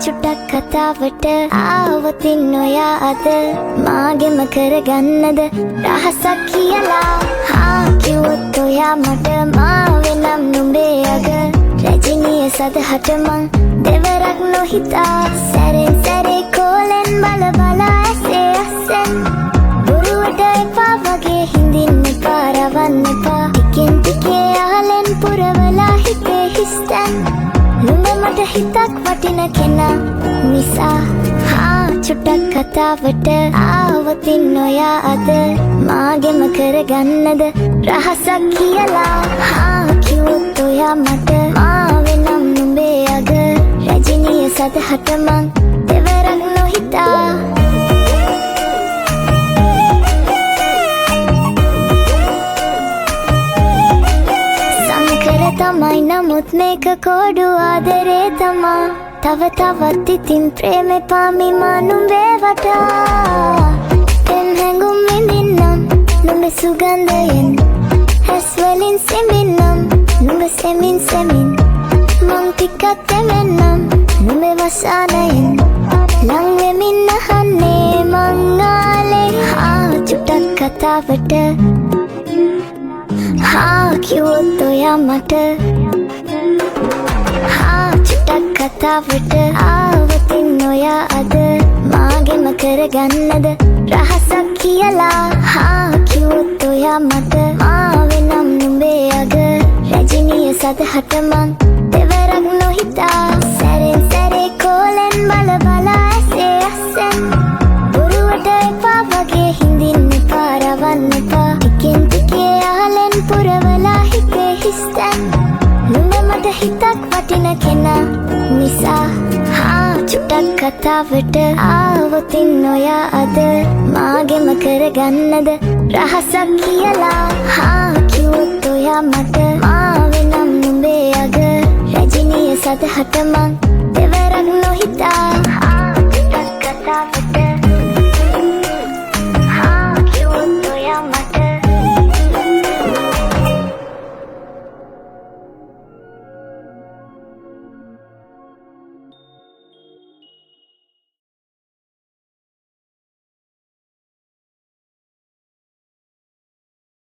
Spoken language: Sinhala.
චුට්ටක් කතාවට ආවතින් ඔයා අද මාගෙම කරගන්නද රහසක් කියලා කිව්වොත් ඔයා මට මාවෙනම් නුඹේ අග රැජිනිය සදහට මං දෙවරක් නොහිතා සැරෙන් සැරේ කෝලෙන් බල බලා ඇසේ අස්සෙන් බොරුවට එපා වගේ හිඳින්න එපා රවන්න එපා ටිකෙන් ටිකේ ආලෙන් පුරවලා හිතේ හිස්තැන් නුඹ මට හිතක් වටින කෙනා නිසා චුට්ටක් කතාවට ආවතින් ඔයා අද මාගෙම කරගන්නද රහසක් කියලා කිව්වොත් ඔයා මට මාවෙනම් නුඹේ අග රැජිනිය සදහට මං දෙවරක් නොහිතා තමයි නමුත් මේක කෝඩු ආදරේ තමා තව තවත් ඉතින් ප්‍රේමෙ පාමිමා නුඹේ වටා තෙන් හැඟුම් විඳින්නම් නුඹේ සුගන්ධයෙන් හැස් වලින් සෙමින්නම් නුඹ සෙමින් සෙමින් මං ටිකක් දෙමෙන්නම් නුඹේ වසානයෙන් ලං වෙමින් අහන්නේ මං ආලේ චුට්ටක් කතාවට කිව්වොත් ඔයා මට චුට්ටක් කතාවට ආවතින් ඔයා අද මාගෙම කරගන්නද රහසක් කියලා කිව්වොත් ඔයා මට මාවෙනම් නුඹේ අග රැජිනිය සදහට මං දෙවරක් නොහිතා සැරෙන් සැරේ කෝලෙන් බල බලා ඇසේ අස්සෙන් බොරුවට එපා වගේ හිඳින්න එපා රවන්න එපා ටිකෙන් ටිකේ ආලෙන් පුරවලා හිතේ හිස්තැන් නුඹ මට හිතක් වටින කෙනා නිසා චුට්ටක් කතාවට ආවතින් ඔයා අද මාගෙම කරගන්නද රහසක් කියලා කිව්වොත් ඔයා මට මාවෙනම් නුඹේ අග රැජිනිය සදහට මං